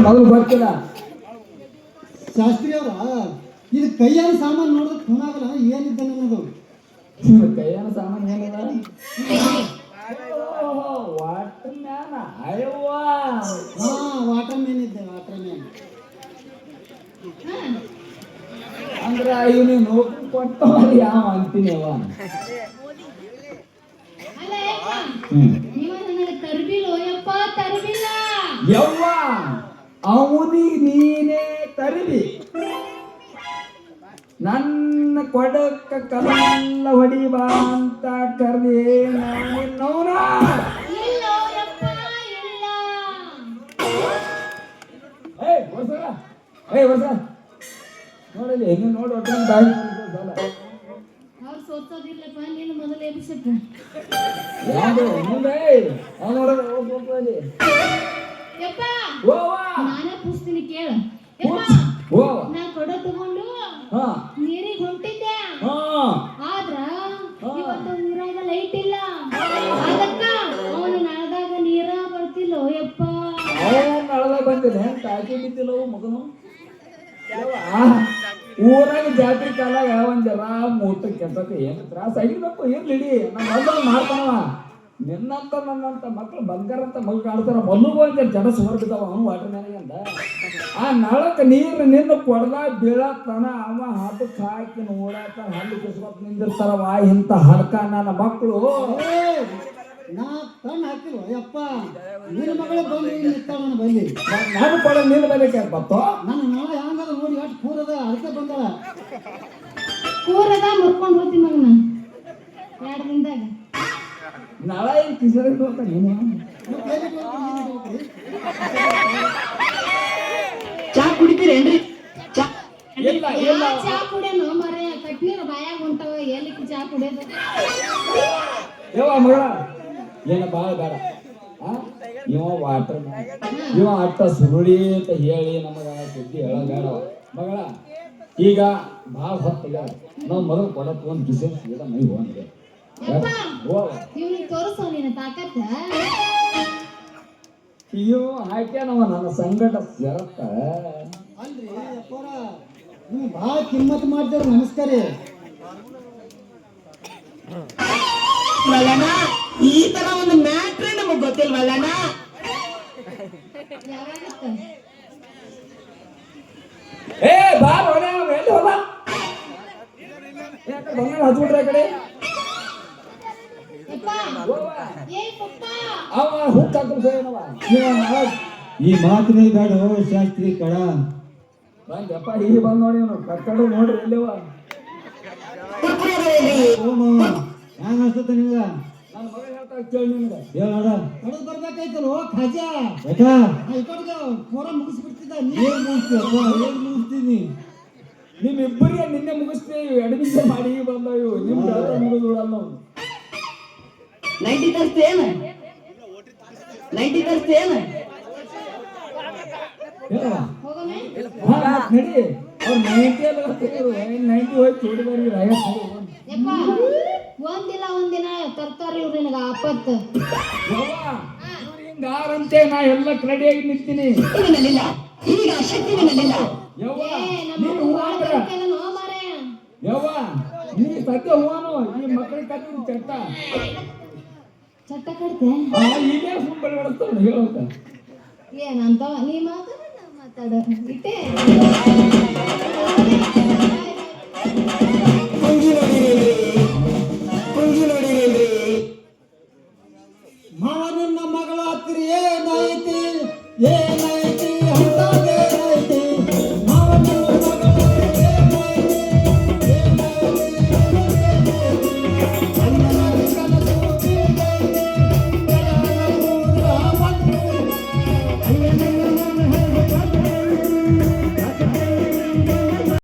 ಮೊದಲು ಗೊತ್ತಿಲ್ಲ ಶಾಸ್ತ್ರಿ ಅವರ ಇದು ಕೈಯಾನ ಸಾಮಾನು ನೋಡಿದ್ರೆ ಖೂನಾಗಲ್ಲ ಏನಿದ್ದ ನನ್ನದು ಕೈಯಾನ ಸಾಮಾನು ಏನದ ವಾಟರ್ ಮ್ಯಾನ್ ಅಯ್ಯವ್ವ ವಾಟರ್ ಮ್ಯಾನ್ ಇದ್ದೆ ವಾಟರ್ ಮ್ಯಾನ್ ಅಂದ್ರೆ ಇವನು ನೌಕರಿ ಕೊಟ್ಟ ಯಾವ ಅಂತೀನಿ ಅವ ಯವ್ವ ಅವನಿಗೆ ನೀನೇ ತರಲಿ ನನ್ನ ಕೊಡಕ್ಕ ಕಲ್ಲ ಹೊಡಿಬಾ ಅಂತ ಕರ್ದಿ ನಾನಿನ್ನವನ ವರ್ಷ ನೋಡಲಿ ಹೆಂಗೆ ನೋಡಿ ಒಟ್ಟು ದಾಳಿ ಅವ್ರು ಸೋತೋದಿಲ್ಲಪ್ಪ ನೀನು ಮೊದಲು ಎಬ್ಬಿಸಪ್ಪ ಯಾವುದು ಮುಂದೆ ನೋಡಲಿ ನಾನೇ ಪುಸ್ತೀನಿ ಕೇಳ ನಾ ಕೊಡ ತಗೊಂಡು ನೀರಿಗೆ ಹೊಂಟಿದ್ದೆ ಆದ್ರ ಇವತ್ತು ಊರಾಗ ಲೈಟ್ ಇಲ್ಲ ಅದಕ್ಕ ಅವನು ನಳದಾಗ ನೀರ ಬರ್ತಿಲ್ಲ ಯಪ್ಪ ನಳದಾಗ ಬಂದಿದೆ ಟಾಕಿ ಬಿದ್ದಿಲ್ಲ ಮಗನು ಊರಾಗ ಜಾತ್ರೆ ಕಾಲಾಗ ಒಂದ್ ಜರ ಮೂಟ ಕೆಟ್ಟತಿ ಏನ್ ತ್ರಾಸ ಆಗಿರ್ಬೇಕು ಇರ್ಲಿಡಿ ನಮ್ಮ ಮೊದಲು ಮಾಡ್ತಾನವ ನಿನ್ನಂತ ನನ್ನಂತ ಮಕ್ಳು ಬಂಗಾರ ಅಂತ ಮಗು ಆಡ್ತಾರ ಮೊದಲು ಒಂದ್ ಜಡ ಸುಮಾರು ಬಿದ್ದಾವ ಅವನು ವಾಟರ್ ಮ್ಯಾನಿಗೆ ಅಂತ ಆ ನಳಕ್ ನೀರು ನಿನ್ನ ಕೊಡದ ಬೀಳತ್ತಾನ ಅವ ಹಬ್ಬಕ್ಕೆ ಹಾಕಿ ಓಡಾಟ ಹಲ್ಲು ಕಿಸ್ಕೊತ್ ನಿಂದಿರ್ತಾರವ ಇಂತ ಹಡ್ಕ ನನ್ನ ಮಕ್ಕಳು ನಾ ಕಣ್ಣು ಹಾಕಿಲ್ವ ಯಪ್ಪ ನಿನ್ನ ಮಗಳು ಬಂದು ನಿಂತಾಳ ನನ್ನ ಬಲ್ಲಿ ನಾನು ಕೊಡ ನಿನ್ನ ಬಲಿಕೆ ಬತ್ತೋ ನನ್ನ ನಳ ಹ್ಯಾಂಗದ ನೋಡಿ ಎಷ್ಟು ಕೂರದ ಅದಕ್ಕೆ ಬಂದಳ ಕೂರದ ಮುರ್ಕೊಂಡು ಹೋಗ್ತೀನಿ ಮಗನ 2 ದಿನದಾಗ ನಳ ಏನು ಕಿಸರಿ ಹೋಗ್ತಾ ನೀನು ಚಾ ಕುಡಿತೀರೇನ್ರಿ ಇಲ್ಲ ಇಲ್ಲ ಚಾ ಕುಡಿಯೋನು ಮರೆ ಕಟ್ನೀರು ಬಾಯಾಗ ಹೊಂಟವ ಎಲ್ಲಿಕ್ಕೆ ಚಾ ಕುಡಿಯೋದು ಯವ್ವ ಮಗಳ ಏನ ಭಾಳ ಬೇಡ ಇವ ವಾಟರ್ ಇವ ಅಟ್ಟ ಸುರುಳಿ ಅಂತ ಹೇಳಿ ನಮಗ ಸುದ್ದಿ ಹೇಳಬೇಡವ ಮಗಳ ಈಗ ಭಾಳ ಹೊತ್ತಾಗ ನಾವು ಮೊದಲು ಕೊಡ ತಗೊಂಡು ಕಿಸೆ ಸೀದಾ ಮೈ ಹೋಗಿದ್ದೆ ಇವ್ನಿಗೆ ತೋರಿಸೋ ನೀನು ತಾಕತ್ತ ಅಯ್ಯೋ ಹಾಕ್ಯಾನವ ನನ್ನ ಸಂಗಟ ಸೇರತ್ತ ಅಲ್ರಿ ಅಪ್ಪರ ನೀವು ಭಾಳ ಕಿಮ್ಮತ್ ಮಾಡ್ತೀರ ನಮಸ್ಕಾರ ವಲ್ಲಣ್ಣ ಈ ತರ ಒಂದು ಮ್ಯಾಟ್ರೇ ನಮಗ್ ಗೊತ್ತಿಲ್ವಲ್ಲಣ್ಣ ಏ ಬಾರ್ ಹೊಡೆ ಎಲ್ಲಿ ಹೋದ ಯಾಕೆ ಬಂಗಾರ ಹಚ್ಬಿಟ್ರೆ ಆ ಕಡೆ ಅವ ಹುಟ್ಟಾಕವ ಈ ಮಾತಿನ ಬೇಡ ಶಾಸ್ತ್ರಿ ಕಡ ಬಂದಪ್ಪ ಈಗ ಬಂದ್ ನೋಡಿ ಅವನು ಕಕ್ಕಡು ನೋಡ್ರಿ ಎಲ್ಲಿವ ಹ್ಯಾಂಗ ಅನ್ಸುತ್ತ ನಿಮ್ಗ ನನ್ನ ಮಗ ಹೇಳ್ತಾ ಕೇಳಿ ನಿಮ್ಗೆ ಹೇಳ ಕಡದ್ ಬರ್ಬೇಕಾಯ್ತಲ್ಲ ಖಾಜಾ ಈ ಕಡೆಗೆ ಪೂರ ಮುಗಿಸ್ಬಿಡ್ತಿದ್ದ ಏನ್ ಮುಗಿಸ್ತೀನಿ ನಿಮ್ಮಿಬ್ಬರಿಗೆ ನಿನ್ನೆ ಮುಗಿಸ್ತೀವಿ ಅಡ್ಮಿಷನ್ ಮಾಡಿ ಬಂದವು ನಿಮ್ ಮುಗಿದೋಳಲ್ಲ ನಾವು 90 ತರ್ಸ್ತೇನ 90 ತರ್ಸ್ತೇನ ನಡಿ ಅವ್ರು 90 ಅಲ್ಲ 90 ಹೋಗಿ ಚೋಡಿ ಬರ್ರಿ ಒಂದಿನ ತರ್ತಾರ ಇವ್ರು ನಿನಗ ಆಪತ್ತು ಹಿಂಗಾರಂತೆ ನಾ ಎಲ್ಲ ರೆಡಿಯಾಗಿ ನಿಂತೀನಿ ಈಗ ಶಕ್ತಿ ನನ್ನಿಲ್ಲ ಯವ್ವ ನೀ ಸತ್ಯ ಹೂವನು ಈ ಮಕ್ಕಳಿಗೆ ಕತ್ತಿ ಚಟ್ಟ ಕಟ್ತೆ ಈಗೇ ಸುಮ್ಮನೆ ಬೆಳೆಸ್ತಾವ ಹೇಳೋಕ ಏನಂತ ನೀ ಮಾತಾಡ ಇಟ್ಟೆ